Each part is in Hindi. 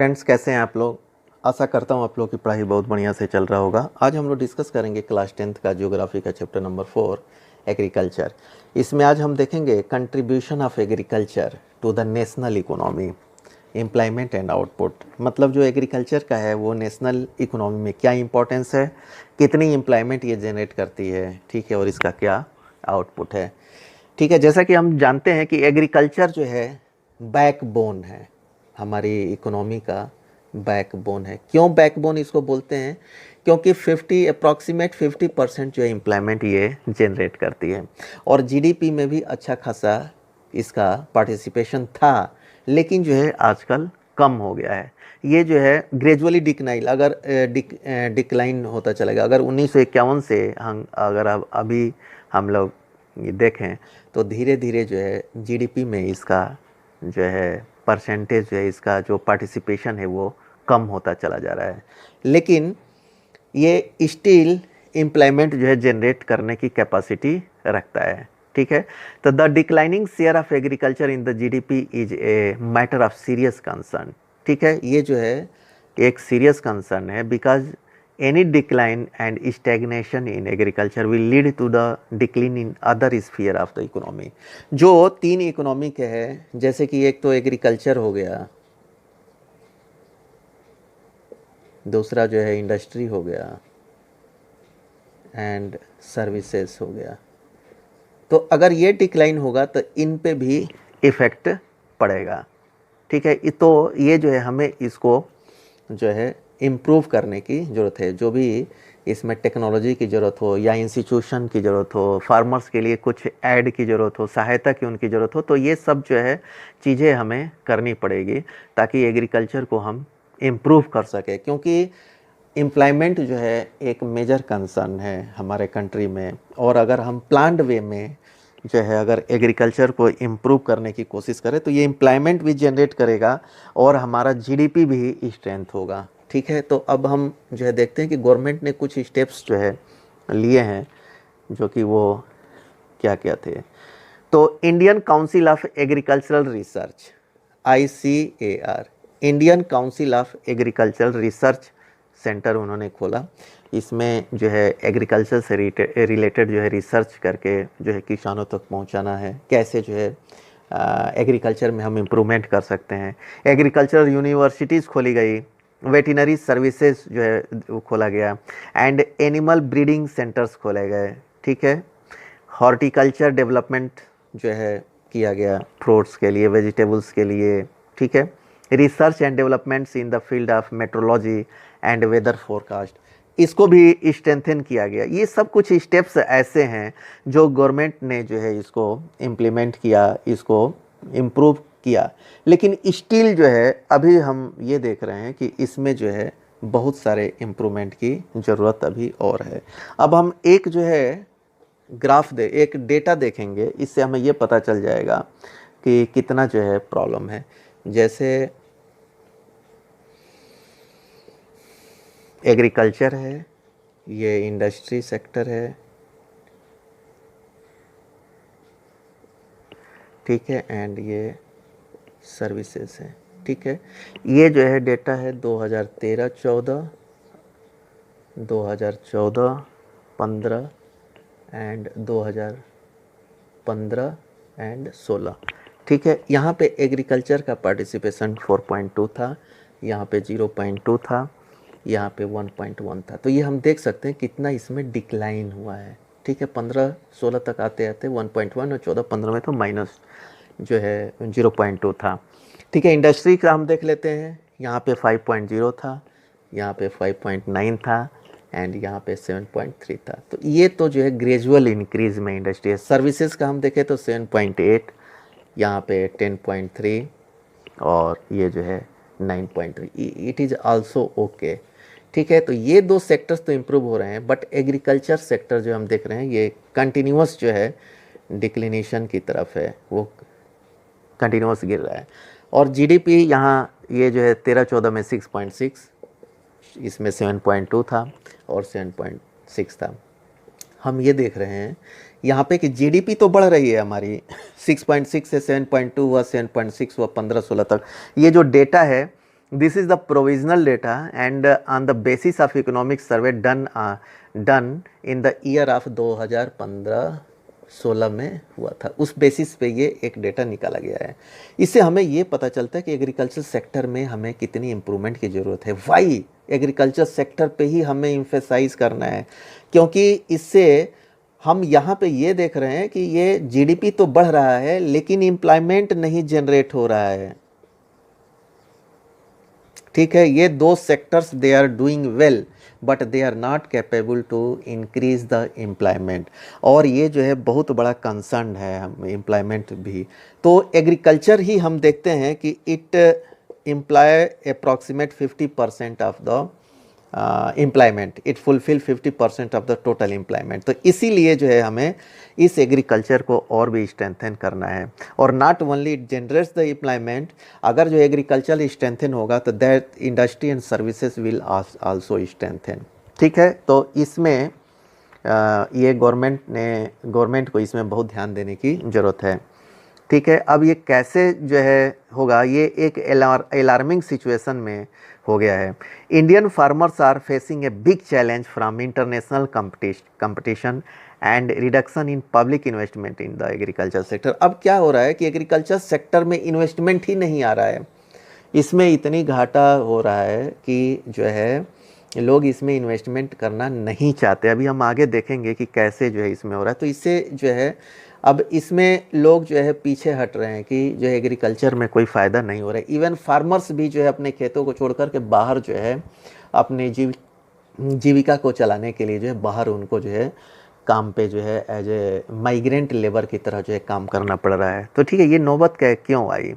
फ्रेंड्स, कैसे हैं आप लोग। आशा करता हूँ आप लोग की पढ़ाई बहुत बढ़िया से चल रहा होगा। आज हम लोग डिस्कस करेंगे क्लास 10th का ज्योग्राफी का चैप्टर नंबर 4 एग्रीकल्चर। इसमें आज हम देखेंगे contribution of agriculture to the national economy, employment and output. मतलब जो एग्रीकल्चर का है वो नेशनल इकोनॉमी में क्या इंपॉर्टेंस है, कितनी एम्प्लॉयमेंट ये जनरेट करती है, ठीक है, और इसका क्या आउटपुट है। ठीक है, जैसा कि हम जानते हैं कि एग्रीकल्चर जो है बैकबोन है, हमारी इकोनॉमी का बैकबोन है। क्यों बैकबोन इसको बोलते हैं? क्योंकि 50% जो है एम्प्लॉयमेंट ये जनरेट करती है, और जीडीपी में भी अच्छा खासा इसका पार्टिसिपेशन था, लेकिन जो है आजकल कम हो गया है। ये जो है ग्रेजुअली डिक्लाइन, अगर डिक्लाइन होता चलेगा। अगर 1951 से हम अगर अब अभी हम लोग ये देखें तो धीरे धीरे जो है जीडीपी में इसका जो है परसेंटेज जो है, इसका जो पार्टिसिपेशन है वो कम होता चला जा रहा है। लेकिन ये स्टिल एम्प्लॉयमेंट जो है जनरेट करने की कैपेसिटी रखता है। ठीक है, तो the declining share of agriculture in the GDP is a matter of serious concern. ठीक है, ये जो है एक सीरियस कंसर्न है, because any decline and stagnation in agriculture will lead to the decline in other sphere of the economy। जो तीन इकोनॉमी के हैं, जैसे कि एक तो एग्रीकल्चर हो गया, दूसरा जो है इंडस्ट्री हो गया, एंड सर्विसेज हो गया। तो अगर ये डिक्लाइन होगा तो इन पे भी इफ़ेक्ट पड़ेगा। ठीक है, तो ये जो है हमें इसको जो है इम्प्रूव करने की ज़रूरत है। जो भी इसमें टेक्नोलॉजी की ज़रूरत हो या इंस्टीट्यूशन की ज़रूरत हो, फार्मर्स के लिए कुछ ऐड की ज़रूरत हो, सहायता की उनकी ज़रूरत हो, तो ये सब जो है चीज़ें हमें करनी पड़ेगी ताकि एग्रीकल्चर को हम इम्प्रूव कर सकें। क्योंकि एम्प्लॉयमेंट जो है एक मेजर कंसर्न है हमारे कंट्री में, और अगर हम प्लान्ड वे में जो है अगर एग्रीकल्चर को इम्प्रूव करने की कोशिश करें तो ये एम्प्लॉयमेंट भी जनरेट करेगा और हमारा जीडीपी भी स्ट्रेंथ होगा। ठीक है, तो अब हम जो है देखते हैं कि गवर्नमेंट ने कुछ स्टेप्स जो है लिए हैं, जो कि वो क्या क्या थे। तो Indian council of agricultural research, ICAR, Indian council of agricultural research centre उन्होंने खोला। इसमें जो है एग्रीकल्चर से रिलेटेड जो है रिसर्च करके जो है किसानों तक पहुंचाना है, कैसे जो है एग्रीकल्चर में हम इम्प्रूवमेंट कर सकते हैं। एग्रीकल्चरल यूनिवर्सिटीज़ खोली गई, वेटिनरी सर्विसेज जो है वो खोला गया, एंड एनिमल ब्रीडिंग सेंटर्स खोले गए। ठीक है, हॉर्टिकल्चर डेवलपमेंट जो है किया गया, फ्रूट्स के लिए, वेजिटेबल्स के लिए। ठीक है, research and developments in the field of metrology and weather forecast, इसको भी स्ट्रेंथन किया गया। ये सब कुछ स्टेप्स ऐसे हैं जो गवर्नमेंट ने जो है इसको इम्प्लीमेंट किया, इसको इम्प्रूव किया। लेकिन स्टिल जो है अभी हम ये देख रहे हैं कि इसमें जो है बहुत सारे इम्प्रूवमेंट की ज़रूरत अभी और है। अब हम एक जो है ग्राफ एक डेटा देखेंगे, इससे हमें ये पता चल जाएगा कि कितना जो है प्रॉब्लम है। जैसे एग्रीकल्चर है, ये इंडस्ट्री सेक्टर है, ठीक है, एंड ये सर्विसेज है। ठीक है, ये जो है डेटा है 2013-14, 2014-15 एंड 2015 एंड 16। ठीक है, यहाँ पे एग्रीकल्चर का पार्टिसिपेशन 4.2 था, यहाँ पे 0.2 था, यहाँ पे 1.1 था। तो ये हम देख सकते हैं कितना इसमें डिक्लाइन हुआ है। ठीक है, 15-16 तक आते आते 1.1 और 14-15 में तो माइनस जो है 0.2 था। ठीक है, इंडस्ट्री का हम देख लेते हैं, यहाँ पे 5.0 था, यहाँ पे 5.9 था, एंड यहाँ पे 7.3 था। तो ये तो जो है ग्रेजुअल इंक्रीज में इंडस्ट्री है। सर्विसेज का हम देखें तो 7.8, यहाँ पे 10.3, और ये जो है 9.3। It is also okay. ठीक है, तो ये दो सेक्टर्स तो इम्प्रूव हो रहे हैं, बट एग्रीकल्चर सेक्टर जो हम देख रहे हैं ये कंटिन्यूस जो है डिक्लिनेशन की तरफ है, वो कंटिन्यूस गिर रहा है। और जीडीपी यहाँ ये जो है 13-14 में 6.6, इसमें 7.2 था और 7.6 था। हम ये देख रहे हैं यहाँ पे कि जीडीपी तो बढ़ रही है हमारी, 6.6 से 7.2 हुआ, 7.6 हुआ, 15-16 तक। ये जो डेटा है This is the provisional data and on the basis of economic survey done in the year of 2015-16 में हुआ था, उस बेसिस पे ये एक डेटा निकाला गया है। इससे हमें ये पता चलता है कि एग्रीकल्चर सेक्टर में हमें कितनी इम्प्रूवमेंट की ज़रूरत है। वाई एग्रीकल्चर सेक्टर पे ही हमें इम्फेसाइज करना है, क्योंकि इससे हम यहाँ पे ये देख रहे हैं कि ये जीडीपी तो बढ़ रहा है लेकिन एम्प्लॉयमेंट नहीं जनरेट हो रहा है। ठीक है, ये दो sectors they are doing well but they are not capable to increase the employment, और ये जो है बहुत बड़ा कंसर्न है हम एम्प्लॉयमेंट भी। तो एग्रीकल्चर ही हम देखते हैं कि it employ approximate 50% of the employment, it fulfil 50% of the total employment. तो इसीलिए जो है हमें इस एग्रीकल्चर को और भी स्ट्रेंथन करना है, और not only it generates the employment, अगर जो एग्रीकल्चर स्ट्रेंथन होगा तो that industry and services will also strengthen. ठीक है, तो इसमें ये गवर्नमेंट को इसमें बहुत ध्यान देने की ज़रूरत है। ठीक है, अब ये कैसे जो है होगा, ये एक अलार्मिंग सिचुएशन में हो गया है। Indian farmers are facing a big challenge from international competition and reduction in public investment in the agriculture sector. अब क्या हो रहा है कि एग्रीकल्चर सेक्टर में इन्वेस्टमेंट ही नहीं आ रहा है, इसमें इतनी घाटा हो रहा है कि जो है लोग इसमें इन्वेस्टमेंट करना नहीं चाहते। अभी हम आगे देखेंगे कि कैसे जो है इसमें हो रहा है। तो इससे जो है अब इसमें लोग जो है पीछे हट रहे हैं कि जो है एग्रीकल्चर में कोई फ़ायदा नहीं हो रहा है। इवन फार्मर्स भी जो है अपने खेतों को छोड़ कर के बाहर जो है अपने जीविका को चलाने के लिए जो है बाहर उनको जो है काम पे जो है एज ए माइग्रेंट लेबर की तरह जो है काम करना पड़ रहा है। तो ठीक है, ये नौबत क्यों आई?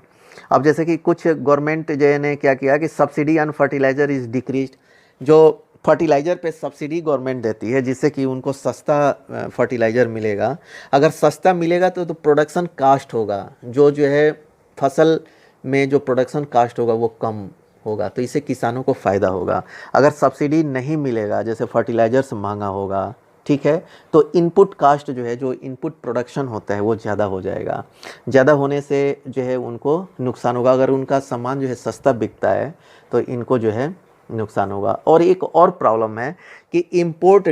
अब जैसे कि कुछ गवर्नमेंट जो ने क्या किया कि subsidy on fertiliser is decreased, जो फर्टिलाइज़र पे सब्सिडी गवर्नमेंट देती है जिससे कि उनको सस्ता फर्टिलाइज़र मिलेगा। अगर सस्ता मिलेगा तो प्रोडक्शन कास्ट होगा, जो है फसल में जो प्रोडक्शन कास्ट होगा वो कम होगा, तो इससे किसानों को फ़ायदा होगा। अगर सब्सिडी नहीं मिलेगा, जैसे फर्टिलाइज़र्स महंगा होगा, ठीक है, तो इनपुट कास्ट जो है, जो इनपुट प्रोडक्शन होता है वो ज़्यादा हो जाएगा। ज़्यादा होने से जो है उनको नुकसान होगा। अगर उनका सामान जो है सस्ता बिकता है तो इनको जो है नुकसान होगा। और एक और प्रॉब्लम है कि इंपोर्ट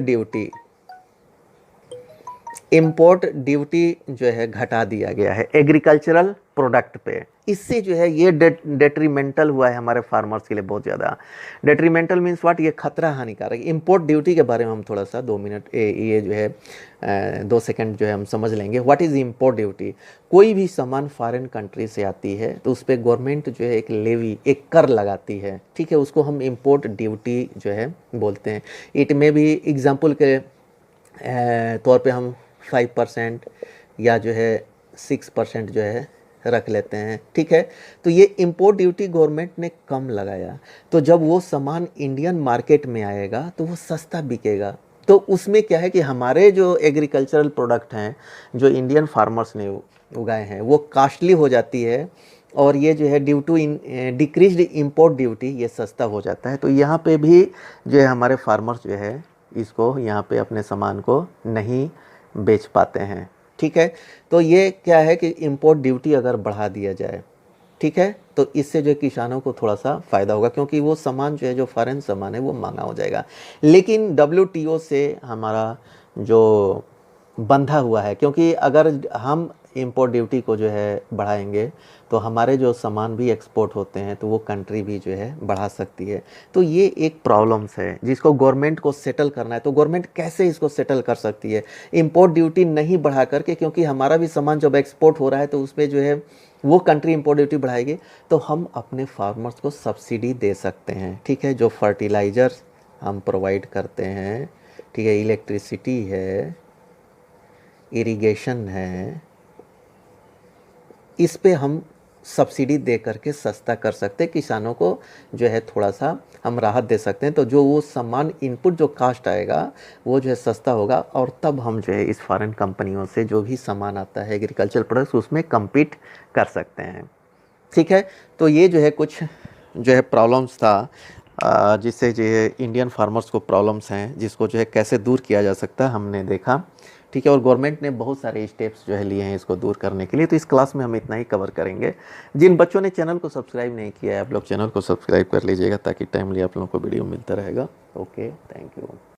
ड्यूटी जो है घटा दिया गया है एग्रीकल्चरल प्रोडक्ट पे। इससे जो है ये डेट्रीमेंटल हुआ है हमारे फार्मर्स के लिए, बहुत ज़्यादा डेट्रीमेंटल मीन्स व्हाट, ये खतरा हानिकारक। इंपोर्ट ड्यूटी के बारे में हम थोड़ा सा 2 मिनट ये जो है 2 सेकंड जो है हम समझ लेंगे। What is import duty? कोई भी सामान फॉरेन कंट्री से आती है तो उस पर गवर्नमेंट जो है एक लेवी, एक कर लगाती है, ठीक है, उसको हम इंपोर्ट ड्यूटी जो है बोलते हैं। इट में भी एग्जाम्पल के तौर पर हम 5% या जो है 6% जो है रख लेते हैं, ठीक है। तो ये इंपोर्ट ड्यूटी गवर्नमेंट ने कम लगाया, तो जब वो सामान इंडियन मार्केट में आएगा तो वो सस्ता बिकेगा। तो उसमें क्या है कि हमारे जो एग्रीकल्चरल प्रोडक्ट हैं जो इंडियन फार्मर्स ने उगाए हैं वो कास्टली हो जाती है, और ये जो है due to decreased import duty ये सस्ता हो जाता है। तो यहाँ पे भी जो है हमारे फार्मर्स जो है इसको यहाँ पे अपने सामान को नहीं बेच पाते हैं, ठीक है। तो ये क्या है कि इंपोर्ट ड्यूटी अगर बढ़ा दिया जाए, ठीक है, तो इससे जो किसानों को थोड़ा सा फ़ायदा होगा, क्योंकि वो सामान जो है, जो फॉरेन सामान है वो महंगा हो जाएगा। लेकिन WTO से हमारा जो बंधा हुआ है, क्योंकि अगर हम इंपोर्ट ड्यूटी को जो है बढ़ाएंगे तो हमारे जो सामान भी एक्सपोर्ट होते हैं तो वो कंट्री भी जो है बढ़ा सकती है। तो ये एक प्रॉब्लम्स है जिसको गवर्नमेंट को सेटल करना है। तो गवर्नमेंट कैसे इसको सेटल कर सकती है? इंपोर्ट ड्यूटी नहीं बढ़ा करके, क्योंकि हमारा भी सामान जब एक्सपोर्ट हो रहा है तो उसमें जो है वो कंट्री इंपोर्ट ड्यूटी बढ़ाएगी, तो हम अपने फार्मर्स को सब्सिडी दे सकते हैं, ठीक है। जो फर्टिलाइज़र्स हम प्रोवाइड करते हैं, ठीक है, इलेक्ट्रिसिटी है, इरिगेशन है, इस पे हम सब्सिडी दे करके सस्ता कर सकते हैं, किसानों को जो है थोड़ा सा हम राहत दे सकते हैं। तो जो वो सामान इनपुट जो कास्ट आएगा वो जो है सस्ता होगा, और तब हम जो है इस फॉरेन कंपनियों से जो भी सामान आता है एग्रीकल्चर प्रोडक्ट्स उसमें कम्पीट कर सकते हैं, ठीक है। तो ये जो है कुछ जो है प्रॉब्लम्स था जिससे जो है इंडियन फार्मर्स को प्रॉब्लम्स हैं, जिसको जो है कैसे दूर किया जा सकता है हमने देखा, ठीक है। और गवर्नमेंट ने बहुत सारे स्टेप्स जो है लिए हैं इसको दूर करने के लिए। तो इस क्लास में हम इतना ही कवर करेंगे। जिन बच्चों ने चैनल को सब्सक्राइब नहीं किया है, आप लोग चैनल को सब्सक्राइब कर लीजिएगा ताकि टाइमली आप लोगों को वीडियो मिलता रहेगा। Okay, thank you.